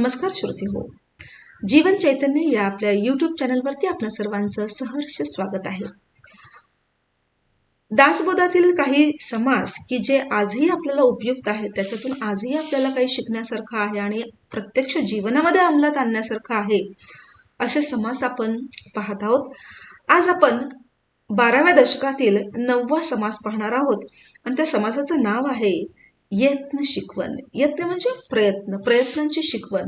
नमस्कार श्रोते हो. जीवन चैतन्य या आपल्या यूट्यूब चॅनलवरती आपल्या सर्वांचं सहर्ष स्वागत आहे. दासबोधातील काही समास की जे आजही आपल्याला उपयुक्त आहेत, त्याच्यातून आजही आपल्याला काही शिकण्यासारखं आहे आणि प्रत्यक्ष जीवनामध्ये अंमलात आणण्यासारखं आहे, असे समास आपण पाहत आहोत. आज आपण 12व्या दशकातील 9वा समास पाहणार आहोत आणि त्या समासाचं नाव आहे यत्न शिकवण. यत्न म्हणजे प्रयत्नांची शिकवण.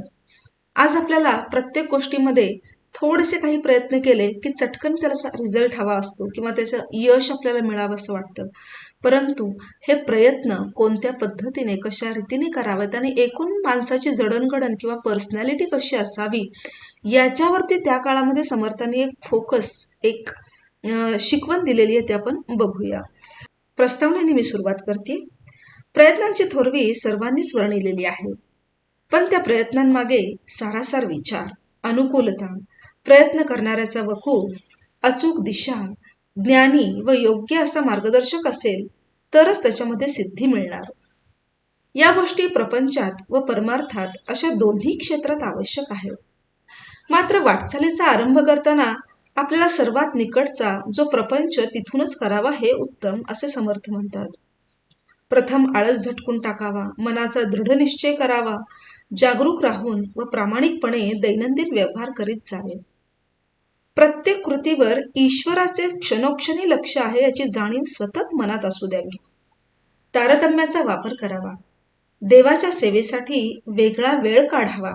आज आपल्याला प्रत्येक गोष्टीमध्ये थोडेसे काही प्रयत्न केले की चटकन त्याला रिझल्ट हवा असतो किंवा त्याचं यश आपल्याला मिळावं असं वाटतं. परंतु हे प्रयत्न कोणत्या पद्धतीने कशा रीतीने करावेत आणि एकूण माणसाची जडणघडण किंवा पर्सनॅलिटी कशी असावी याच्यावरती त्या काळामध्ये समर्थांनी एक शिकवण दिलेली आहे, ते आपण बघूया. प्रस्तावनेने मी सुरुवात करते. प्रयत्नांची थोरवी सर्वांनीच वर्णिलेली आहे, पण त्या प्रयत्नांमागे सारासार विचार, अनुकूलता, प्रयत्न करणाऱ्याचा वकूल, अचूक दिशा, ज्ञानी व योग्य असा मार्गदर्शक असेल तरच त्याच्यामध्ये सिद्धी मिळणार. या गोष्टी प्रपंचात व परमार्थात अशा दोन्ही क्षेत्रात आवश्यक आहेत. मात्र वाटचालीचा आरंभ करताना आपल्याला सर्वात निकटचा जो प्रपंच तिथूनच करावा हे उत्तम असे समर्थ म्हणतात. प्रथम आळस झटकून टाकावा, मनाचा दृढ निश्चय करावा, जागरूक राहून व प्रामाणिकपणे दैनंदिन व्यवहार करीत जावे. प्रत्येक कृतीवर ईश्वराचे क्षणोक्षणी लक्ष आहे याची जाणीव सतत मनात असू द्यावी. तारतम्याचा वापर करावा. देवाच्या सेवेसाठी वेगळा वेळ काढावा.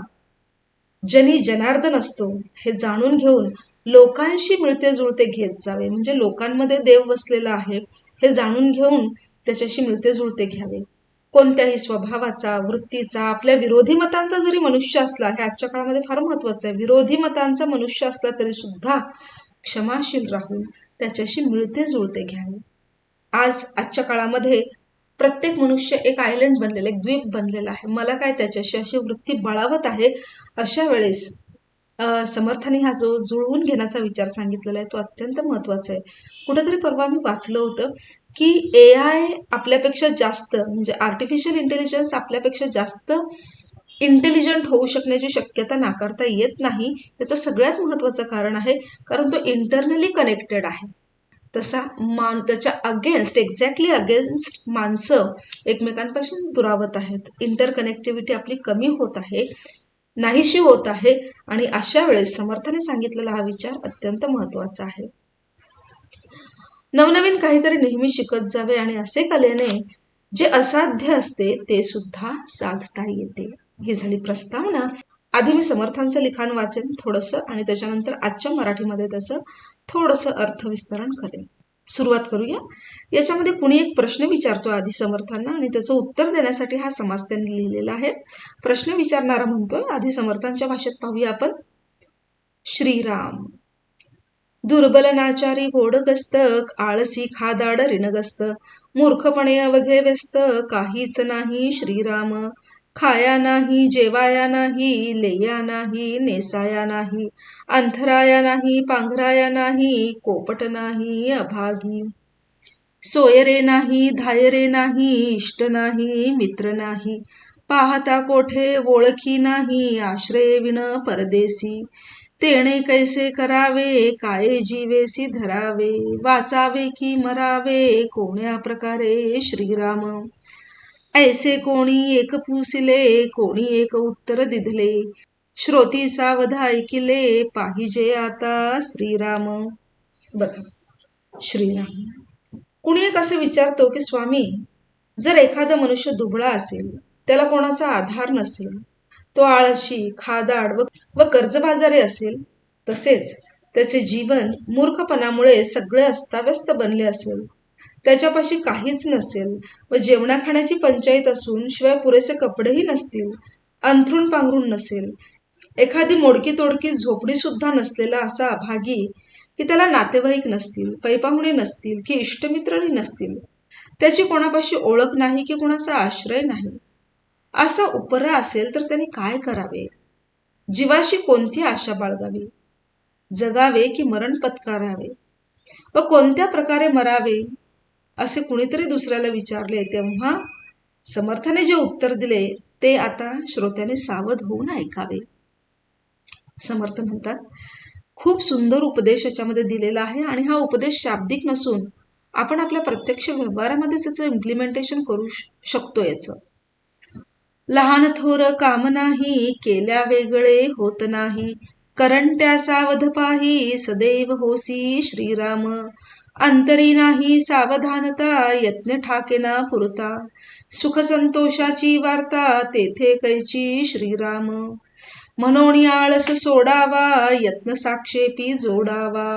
जनी जनार्दन असतो हे जाणून घेऊन लोकांशी मिळते जुळते घेत जावे. म्हणजे लोकांमध्ये देव वसलेला आहे हे जाणून घेऊन त्याच्याशी मिळते जुळते घ्यावे. कोणत्याही स्वभावाचा, वृत्तीचा, आपल्या विरोधी मतांचा जरी मनुष्य असला, हे आजच्या काळामध्ये फार महत्वाचं आहे, विरोधी मतांचा मनुष्य असला तरी सुद्धा क्षमाशील राहून त्याच्याशी मिळते जुळते घ्यावे. आजच्या काळामध्ये प्रत्येक मनुष्य एक आयलंड बनलेला, एक द्वीप बनलेला आहे. मला काय त्याच्याशी अशी वृत्ती बळावत आहे. अशा वेळेस समर्थाने हा जो जुळवून घेण्याचा विचार सांगितलेला आहे तो अत्यंत महत्वाचा आहे. कुठेतरी परवा मी वाचलं होतं की AI आपल्यापेक्षा जास्त, म्हणजे आर्टिफिशियल इंटेलिजन्स आपल्यापेक्षा जास्त इंटेलिजंट होऊ शकण्याची शक्यता नाकारता येत नाही. त्याचं सगळ्यात महत्वाचं कारण आहे कारण तो इंटरनली कनेक्टेड आहे. तसा त्याच्या एक्झॅक्टली अगेन्स्ट माणसं एकमेकांपासून दुरावत आहेत. इंटरकनेक्टिव्हिटी आपली कमी होत आहे, नाहीशी होत आहे. आणि अशा वेळेस समर्थाने सांगितलेला हा विचार अत्यंत महत्वाचा आहे. नवनवीन काहीतरी नेहमी शिकत जावे आणि असे केल्याने जे असाध्य असते ते सुद्धा साधता येते. ही झाली प्रस्तावना. आधी मी समर्थांचं लिखाण वाचेन थोडंसं आणि त्याच्यानंतर आजच्या मराठीमध्ये त्याचं थोडंसं अर्थविस्तरण करेन. सुरुवात करूया. याच्यामध्ये कुणी एक प्रश्न विचारतो आधी समर्थांना आणि त्याचं उत्तर देण्यासाठी हा समास त्यांनी लिहिलेला आहे. प्रश्न विचारणारा म्हणतोय, आधी समर्थांच्या भाषेत पाहूया आपण. श्रीराम. दुर्बल नाचारी भोडगस्तक, आळसी खादाड ऋणगस्त, मूर्खपणे अवघे व्यस्त, काहीच नाही श्रीराम. खाया नाही, जेवाया नाही, लेया नाही, नेसाया नाही, अंथराया नाही, पांघराया नाही, कोपट नाही अभागी. सोयरे नाही, धायरे नाही, इष्ट नाही, मित्र नाही, पाहता कोठे ओळखी नाही, आश्रय विण परदेसी. तेणे कैसे करावे, काय जीवेसी धरावे, वाचावे की मरावे, कोण्या प्रकारे श्रीराम. ऐसे कोणी एक पुसिले, कोणी एक उत्तर दिधले, श्रोती सावध ऐकिले, पाहिजे आता श्रीराम. बघा, श्रीराम. कुणी एक असं विचारतो की स्वामी, जर एखादा मनुष्य दुबळा असेल, त्याला कोणाचा आधार नसेल, तो आळशी, खादाड व कर्जबाजारी असेल, तसेच त्याचे जीवन मूर्खपणामुळे सगळे अस्ताव्यस्त बनले असेल, त्याच्यापाशी काहीच नसेल व जेवणा खाण्याची पंचायत असून शिवाय पुरेसे कपडेही नसतील, अंथरूण पांघरून नसेल, एखादी मोडकी तोडकी झोपडी सुद्धा नसलेला असा अभागी, की त्याला नातेवाईक नसतील, पैपाहुणे नसतील की इष्टमित्रही नसतील, त्याची कोणापाशी ओळख नाही की कोणाचा आश्रय नाही, असा उपरा असेल तर त्यांनी काय करावे? जीवाशी कोणती आशा बाळगावी? जगावे की मरण पत्करावे व कोणत्या प्रकारे मरावे असे कुणीतरी दुसऱ्याला विचारले, तेव्हा समर्थाने जे उत्तर दिले ते आता श्रोत्याने सावध होऊन ऐकावे. समर्थ म्हणतात, खूप सुंदर उपदेश याच्यामध्ये दिलेला आहे आणि हा उपदेश शाब्दिक नसून आपण आपल्या प्रत्यक्ष व्यवहारामध्ये त्याचं इम्प्लिमेंटेशन करू शकतो. याचं लहान थोर काम नाही, केल्या वेगळे होत नाही, करंट्या सावध पाही, सदैव होसी श्रीराम. अंतरी नाही सावधानता, यत्न ठाकेना पुरता, सुख संतोषाची वार्ता, तेथे कैची श्रीराम. म्हणून आळस सोडावा, यत्न साक्षेपी जोडावा,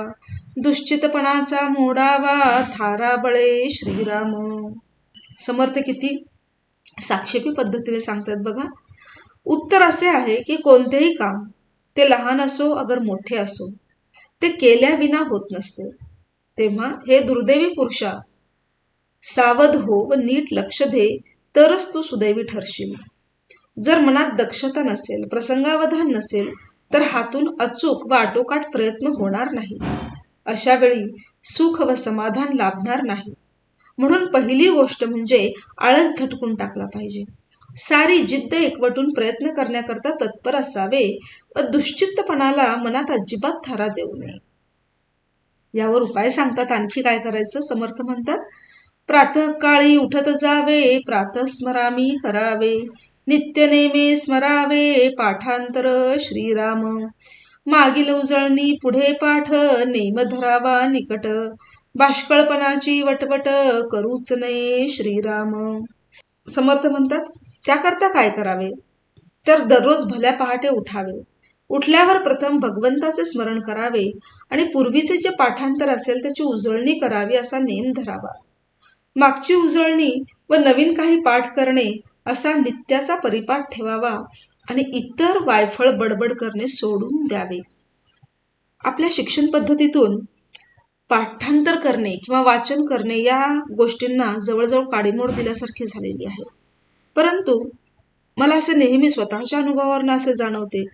दुश्चितपणाचा मोडावा, थारा बळे श्रीराम. समर्थ किती साक्षेपी पद्धतीने सांगतात बघा. उत्तर असे आहे की कोणतेही काम, ते लहान असो अगर मोठे असो, ते केल्याविना होत नसते. तेव्हा हे दुर्दैवी पुरुषा, सावध हो व नीट लक्ष दे, तरच तू सुदैवी ठरशील. जर मनात दक्षता नसेल, प्रसंगावधान नसेल, तर हातून अचूक व आटोकाट प्रयत्न होणार नाही. अशा वेळी सुख व समाधान लाभणार नाही. म्हणून पहिली गोष्ट म्हणजे आळस झटकून टाकला पाहिजे. सारी जिद्द एकवटून प्रयत्न करण्याकरता तत्पर असावे व दुश्चित्तपणाला मनात अजिबात थारा देऊ नये. यावर उपाय सांगतात. आणखी काय करायचं? समर्थ म्हणतात, प्रातःकाळी उठत जावे, प्रातःस्मरामी करावे, नित्यनेमे स्मरावे, पाठांतर श्रीराम. मागील उजळणी पुढे पाठ, नेम धरावा निकट, बाष्कळपणाची वटवट करूच नये श्रीराम. समर्थ म्हणतात, त्याकरता काय करावे? तर दररोज भल्या पहाटे उठावे. उठल्यावर प्रथम भगवंताचे स्मरण करावे आणि पूर्वीचे जे पाठांतर असेल त्याची उजळणी करावी असा नेम धरावा. मागची उजळणी व नवीन काही पाठ करणे असा नित्याचा परिपाठ ठेवावा आणि इतर वायफळ बडबड करणे सोडून द्यावे. आपल्या शिक्षण पद्धतीतून पाठांतर करणे किंवा वाचन करणे या गोष्टींना जवळजवळ काडीमोड दिल्यासारखी झालेली आहे. परंतु मला असे नेहमी स्वतःच्या अनुभवावरून असे जाणवते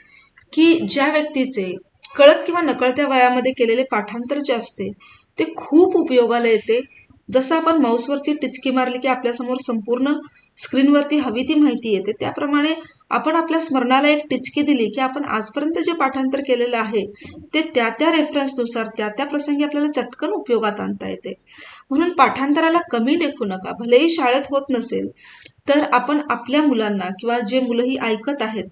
की ज्या व्यक्तीचे कळत किंवा नकळत्या वयामध्ये केलेले पाठांतर जे असते ते खूप उपयोगाला येते. जसं आपण माऊसवरती टिचकी मारली की आपल्यासमोर संपूर्ण स्क्रीनवरती हवी ती माहिती येते, त्याप्रमाणे आपण आपल्या स्मरणाला एक टिचकी दिली की आपण आजपर्यंत जे पाठांतर केलेलं आहे ते त्या त्या रेफरन्सनुसार त्या त्या प्रसंगी आपल्याला चटकन उपयोगात आणता येते. म्हणून पाठांतराला कमी लेखू नका. भलेही शाळेत होत नसेल तर आपण आपल्या मुलांना किंवा जे मुलंही ऐकत आहेत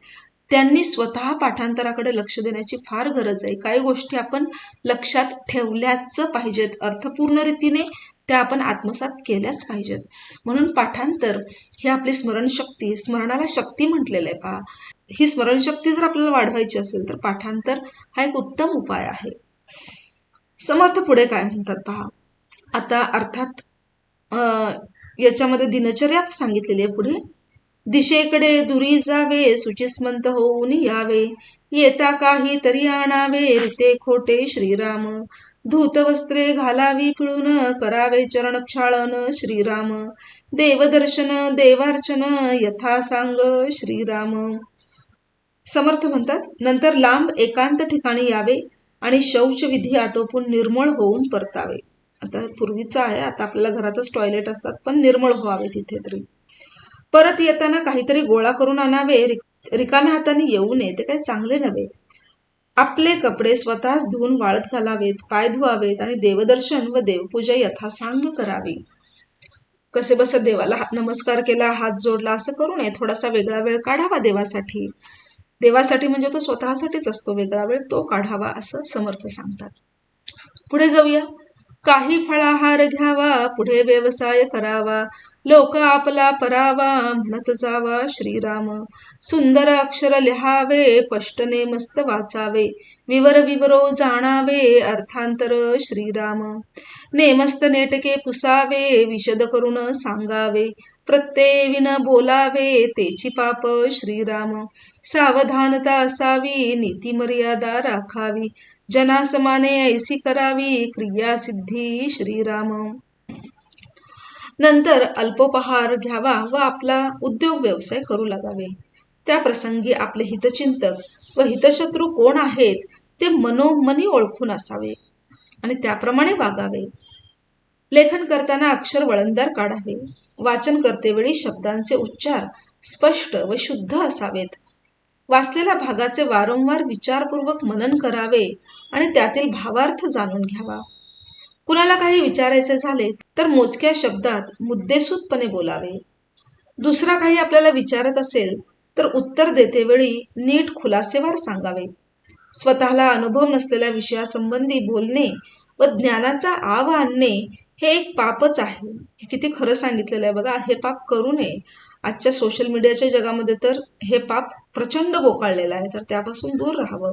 त्यांनी स्वतः पाठांतराकडे लक्ष देण्याची फार गरज आहे. काही गोष्टी आपण लक्षात ठेवल्याच पाहिजेत, अर्थपूर्ण रीतीने त्या आपण आत्मसात केल्याच पाहिजेत. म्हणून पाठांतर ही आपली स्मरणशक्ती, स्मरणाला शक्ती म्हटलेलं आहे पहा. ही स्मरणशक्ती जर आपल्याला वाढवायची असेल तर पाठांतर हा एक उत्तम उपाय आहे. समर्थ पुढे काय म्हणतात पहा. आता अर्थात याच्यामध्ये दिनचर्या सांगितलेली आहे पुढे. दिशेकडे दुरी जावे, सुचिस्मंत होऊन यावे, येता काही तरी आणावे, रीते खोटे श्रीराम. धूत वस्त्रे घालावी पिळून, करावे चरण क्षाळन श्रीराम. देवदर्शन देवार्चन, यथा सांग श्रीराम. समर्थ म्हणतात, नंतर लांब एकांत ठिकाणी यावे आणि शौच विधी आटोपून निर्मळ होऊन परतावे. आता पूर्वीचं आहे, आता आपल्याला घरातच टॉयलेट असतात, पण निर्मळ व्हावे तिथे तरी. परत येताना काहीतरी गोळा करून आणावे, रिकाम्या हाताने येऊ नये, ते काही चांगले नव्हे. आपले कपडे स्वतःच धुवून वाळत घालावेत, पाय धुवावेत आणि देवदर्शन व देवपूजा यथासांग करावी. कसे बस देवाला नमस्कार केला, हात जोडला असं करू नये. थोडासा वेगळा वेळ काढावा देवासाठी. देवासाठी म्हणजे तो स्वतःसाठीच असतो, वेगळा वेळ तो काढावा असं समर्थ सांगतात. पुढे जाऊया. काही फळाहार घ्यावा, पुढे व्यवसाय करावा, लोक आपला परावा, म्हणत जावा श्रीराम. सुंदर अक्षर लिहावे, पष्टने मस्त वाचावे, विवर विवरो जाणावे, अर्थांतर श्रीराम. नेमस्त नेटके पुसावे, विशद करून सांगावे, प्रत्येविन बोलावे, तेची पाप श्रीराम. सावधानता असावी, नीती मर्यादा राखावी, जनासमाने ऐसी करावी, क्रिया सिद्धी श्रीराम. नंतर अल्पोपहार घ्यावा व आपला उद्योग व्यवसाय करू लागावे. त्या प्रसंगी आपले हितचिंतक व हितशत्रू कोण आहेत ते मनोमनी ओळखून असावे आणि त्याप्रमाणे वागावे. लेखन करताना अक्षर वळणदार काढावे. वाचन करतेवेळी शब्दांचे उच्चार स्पष्ट व शुद्ध असावेत. वाचलेल्या भागाचे वारंवार विचारपूर्वक मनन करावे आणि त्यातील भावार्थ जाणून घ्यावा. कुणाला काही विचारायचे झाले तर मोजक्या शब्दात मुद्देसूदपणे बोलावे. दुसरा काही आपल्याला विचारत असेल तर उत्तर देतेवेळी नीट खुलासेवार सांगावे. स्वतःला अनुभव नसलेल्या विषयासंबंधी बोलणे व ज्ञानाचा आव आणणे हे एक पापच आहे. हे किती खरं सांगितलेलं आहे बघा. हे पाप करू नये. आजच्या सोशल मीडियाच्या जगामध्ये तर हे पाप प्रचंड बोकाळलेलं आहे, तर त्यापासून दूर राहावं.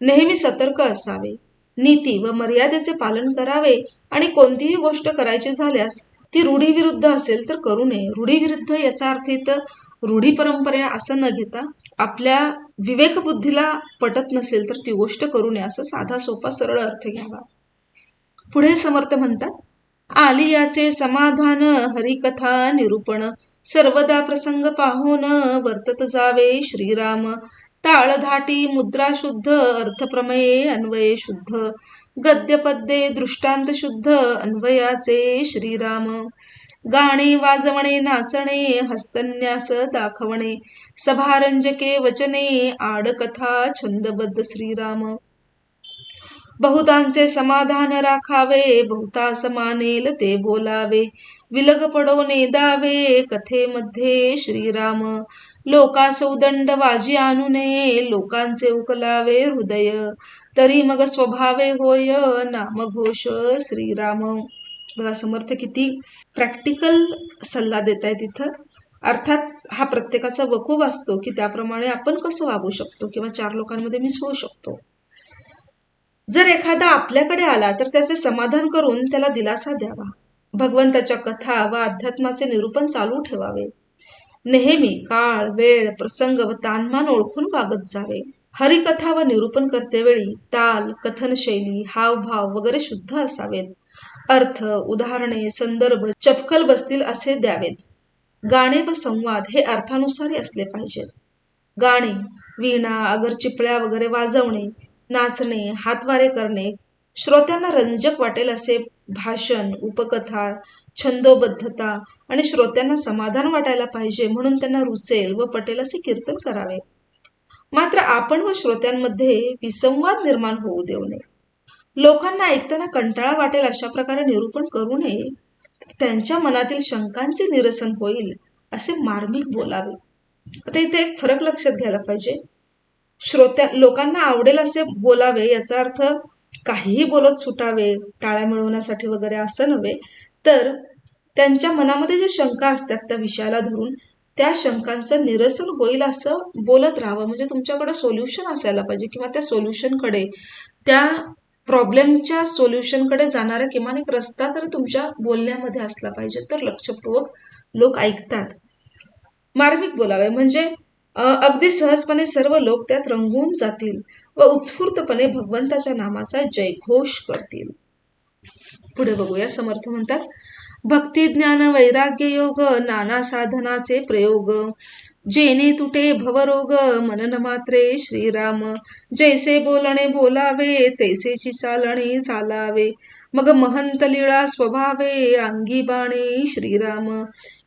नेहमी सतर्क असावे. नीती व मर्यादेचे पालन करावे आणि कोणतीही गोष्ट करायची झाल्यास ती रूढीविरुद्ध असेल तर करू नये. रूढीविरुद्ध याचा अर्थ इथं रूढी परंपरे असं न घेता आपल्या विवेकबुद्धीला पटत नसेल तर ती गोष्ट करू नये, असं साधा सोपा सरळ अर्थ घ्यावा. पुढे समर्थ म्हणतात, आली याचे समाधान हरिकथा निरूपण, सर्वदा प्रसंग पाहून वर्तत जावे श्रीराम. ताळधाटी मुद्रा शुद्ध, अर्थप्रमये अन्वये शुद्ध, गद्य पद्ये दृष्टांत शुद्ध, अन्वयाचे श्रीराम. गाणे वाजवणे नाचणे, हस्तन्यास दाखवणे, सभारंजके वचने, आडकथा छंदबद्ध श्रीराम. बहुतांचे समाधान राखावे, बहुतास मानेल ते बोलावे, विलग पडो नेदावे कथेमध्ये श्रीराम. लोकास उदंड वाजी आणू नये, लोकांचे उकलावे हृदय, तरी मग स्वभावे होय नामघोष श्रीराम. बघा समर्थ किती प्रॅक्टिकल सल्ला देत आहे तिथं. अर्थात हा प्रत्येकाचा वकूब असतो की त्याप्रमाणे आपण कसं वागू शकतो किंवा चार लोकांमध्ये मिसळू शकतो. जर एखादा आपल्याकडे आला तर त्याचे समाधान करून त्याला दिलासा द्यावा. भगवंताच्या कथा व अध्यात्माचे निरूपण चालू ठेवावे. नेहमी काळ, वेळ, प्रसंग व तानमान ओळखून वागत जावे. हरिकथा व निरूपण करतेवेळी ताल, कथनशैली, हावभाव वगैरे शुद्ध असावेत. अर्थ, उदाहरणे, संदर्भ चपखल बसतील असे द्यावेत. गाणे व संवाद हे अर्थानुसारी असले पाहिजेत. गाणे, वीणा, अगर चिपळ्या वगैरे वाजवणे, नाचणे, हातवारे करणे, श्रोत्यांना रंजक वाटेल असे भाषण, उपकथा, छंदोबद्धता आणि श्रोत्यांना समाधान वाटायला पाहिजे म्हणून त्यांना रुचेल व पटेल असे कीर्तन करावे. मात्र आपण व श्रोत्यांमध्ये विसंवाद निर्माण होऊ देऊ नये. लोकांना ऐकताना कंटाळा वाटेल अशा प्रकारे निरूपण करू नये. त्यांच्या मनातील शंकांचे निरसन होईल असे मार्मिक बोलावे. आता इथे एक फरक लक्षात घ्यायला पाहिजे. लोकांना आवडेल असे बोलावे याचा अर्थ काहीही बोलत सुटावे टाळ्या मिळवण्यासाठी वगैरे असं नव्हे, तर त्यांच्या मनामध्ये जे शंका असतात त्या विषयाला धरून त्या शंकांचं निरसन होईल असं बोलत राहावं. म्हणजे तुमच्याकडे सोल्युशन असायला पाहिजे किंवा त्या सोल्युशनकडे, त्या प्रॉब्लेमच्या सोल्युशनकडे जाणारा किमान एक रस्ता तर तुमच्या बोलण्यामध्ये असला पाहिजे, तर लक्षपूर्वक लोक ऐकतात. मार्मिक बोलावे म्हणजे अगदी सहजपणे सर्व लोक त्यात रंगून जातील व उत्स्फूर्तपणे भगवंताच्या नामाचा जयघोष करतील. पुढे बघूया. समर्थ म्हणतात, भक्ती ज्ञान वैराग्य योग, नाना साधनाचे प्रयोग, जेने तुटे भवरोग, मनन मात्रे श्रीराम. जैसे बोलणे बोलावे, तैसेची चालणे चालावे, मग महंत लीळा स्वभावे, अंगी बाणे श्रीराम.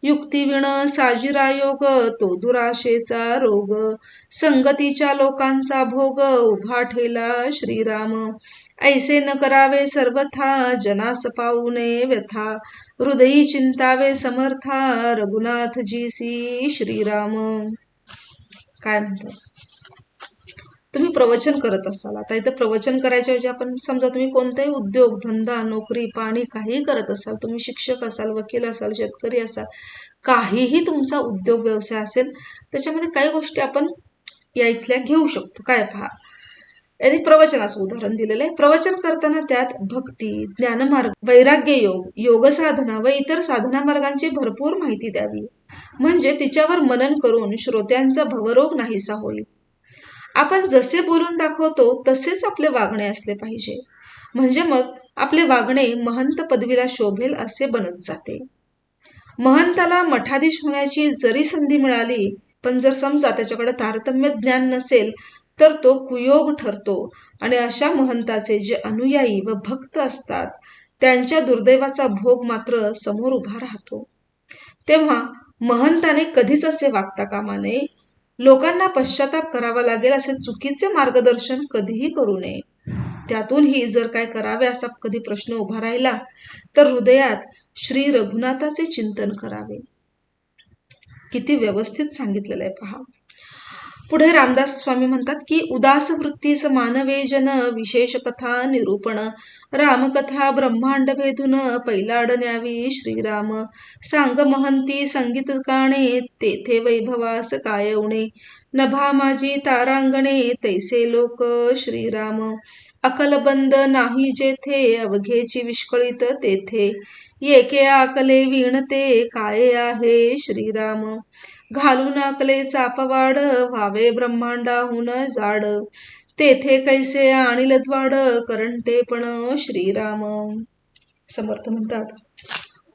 युक्तिविण साजिरा योग, तो दुराशेचा रोग, संगतीच्या लोकांचा भोग, उभा ठेला श्रीराम. ऐसे न करावे सर्वथा, जनास पाहू नये व्यथा, हृदयी चिंतावे समर्था, रघुनाथ जीसी श्रीराम. काय म्हणतात, तुम्ही प्रवचन करत असाल. आता इथं प्रवचन करायच्या ऐवजी आपण समजा तुम्ही कोणताही उद्योग, धंदा, नोकरी, पाणी काहीही करत असाल, तुम्ही शिक्षक असाल, वकील असाल, शेतकरी असाल, काहीही तुमचा उद्योग व्यवसाय असेल, त्याच्यामध्ये काही गोष्टी आपण या इथल्या घेऊ शकतो. काय पहा, यांनी प्रवचनाचं उदाहरण दिलेलं आहे. प्रवचन करताना त्यात भक्ती, ज्ञानमार्ग, वैराग्य योग, योग साधना व इतर साधना मार्गांची भरपूर माहिती द्यावी. म्हणजे तिच्यावर मनन करून श्रोत्यांचा भवरोग नाहीसा होईल. आपण जसे बोलून दाखवतो तसेच आपले वागणे असले पाहिजे. म्हणजे मग आपले वागणे महंत पदवीला शोभेल असे बनत जाते. महंताला मठाधीश होण्याची जरी संधी मिळाली, पण जर समजा त्याच्याकडे तारतम्य ज्ञान नसेल तर तो कुयोग ठरतो आणि अशा महंताचे जे अनुयायी व भक्त असतात त्यांच्या दुर्दैवाचा भोग मात्र समोर उभा राहतो. तेव्हा महंताने कधीच असे वागता कामा नये. लोकांना पश्चाताप करावा लागेल असे चुकीचे मार्गदर्शन कधीही करू नये. त्यातूनही जर काय करावे असा कधी प्रश्न उभा राहिला तर हृदयात श्री रघुनाथाचे चिंतन करावे. किती व्यवस्थित सांगितलेलं आहे पहा. पुढे रामदास स्वामी म्हणतात की उदास वृत्तीस मानवे जन विशेष कथा निरूपण रामकथा ब्रह्मांड भेदून पैलाड न्यावी श्रीराम सांग महंती संगीत गाणे तेथे वैभवास काय उणे नभा माझी तारांगणे तैसे लोक श्रीराम अकलबंद नाही जेथे अवघेची विष्कळीत तेथे येके आकले विणते काय आहे श्रीराम घालून अकले चापवाड व्हावे ब्रह्मांडाहून जाड तेथे कैसे आणील द्वाड करंटे पण श्रीराम. समर्थ म्हणतात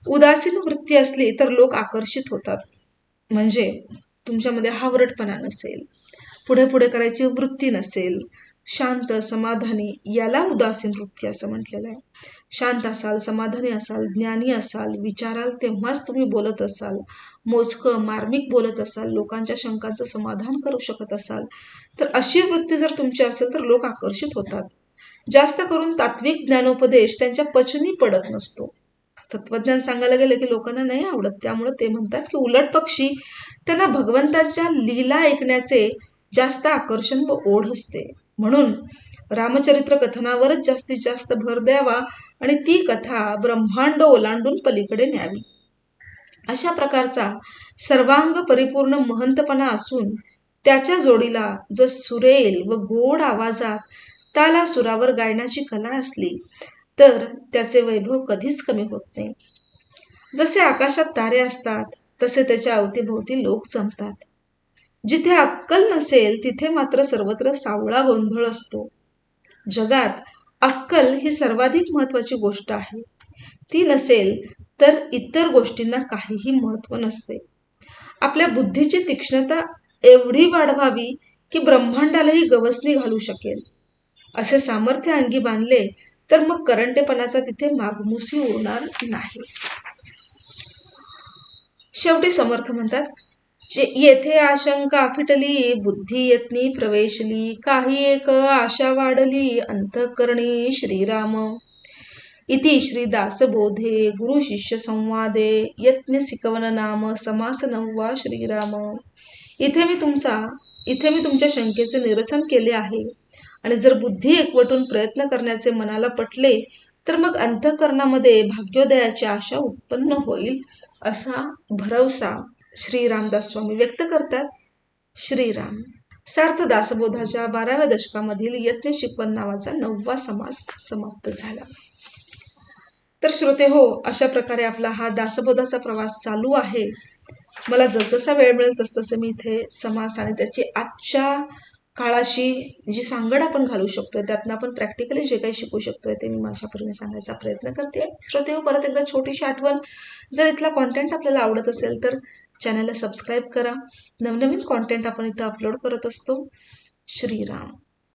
उदासीन वृत्ती असली तर लोक आकर्षित होतात. म्हणजे तुमच्यामध्ये हावरटपणा नसेल, पुढे पुढे करायची वृत्ती नसेल, शांत समाधानी, याला उदासीन वृत्ती असं म्हटलेलं आहे. शांत असाल, समाधानी असाल, ज्ञानी असाल, विचाराल तेव्हाच तुम्ही बोलत असाल, मोजकं मार्मिक बोलत असाल, लोकांच्या शंकांचं समाधान करू शकत असाल, तर अशी वृत्ती जर तुमची असेल तर लोक आकर्षित होतात. जास्त करून तात्विक ज्ञानोपदेश त्यांच्या पचनी पडत नसतो. तत्वज्ञान सांगायला गेलं की लोकांना नाही आवडत. त्यामुळे ते म्हणतात की उलट पक्षी त्यांना भगवंताच्या लीला ऐकण्याचे जास्त आकर्षण व ओढ असते. म्हणून रामचरित्र कथनावरच जास्तीत जास्त भर द्यावा आणि ती कथा ब्रह्मांड ओलांडून पलीकडे न्यावी. अशा प्रकारचा सर्वांग परिपूर्ण महंतपणा असून त्याच्या जोडीला जर सुरेल व गोड आवाजात ताला सुरावर गायनाची कला असली तर त्याचे वैभव कधीच कमी होत नाही. जसे आकाशात तारे असतात तसे त्याच्या अवतीभोवती लोक जमतात. जिथे अक्कल नसेल तिथे मात्र सर्वत्र सावळा गोंधळ असतो. जगात अक्कल ही सर्वाधिक महत्वाची गोष्ट आहे. ती नसेल तर इतर गोष्टींना काहीही महत्व नसते. आपल्या बुद्धीची तीक्ष्णता एवढी वाढवावी की ब्रह्मांडालाही गवसणी घालू शकेल. असे सामर्थ्य अंगी बांधले तर मग करंटेपणाचा तिथे मागमूसही उरणार नाही. शेवटी समर्थ म्हणतात येथे आशंका फिटली बुद्धी यत्नी प्रवेशली काही एक आशा वाढली अंतःकरणी श्रीराम. इति श्री दासबोधे गुरु शिष्य संवादे यत्न सिकवन नाम समास 9वा श्रीराम. इथे मी तुमच्या शंकेचे निरसन केले आहे आणि जर बुद्धी एकवटून प्रयत्न करण्याचे मनाला पटले तर मग अंतःकरणामध्ये भाग्योदयाची आशा उत्पन्न होईल असा भरवसा श्री रामदास स्वामी व्यक्त करतात. श्रीराम. सार्थ दासबोधाच्या 12व्या दशकामधील यत्न शिकवण नावाचा 9वा समास समाप्त झाला. तर श्रोते हो, अशा प्रकारे आपला हा दासबोधाचा प्रवास चालू आहे. मला जसजसा वेळ मिळेल तसतसं मी इथे समास आणि त्याची आजच्या काळाशी जी सांगड आपण घालू शकतोय, त्यातनं आपण प्रॅक्टिकली जे काही शिकू शकतोय ते मी माझ्या परीने सांगायचा प्रयत्न करते. श्रोते हो, परत एकदा छोटीशी आठवण, जर इथला कॉन्टेंट आपल्याला आवडत असेल तर चॅनलला सबस्क्राईब करा. नवनवीन कॉन्टेंट आपण इथं अपलोड करत असतो. श्रीराम.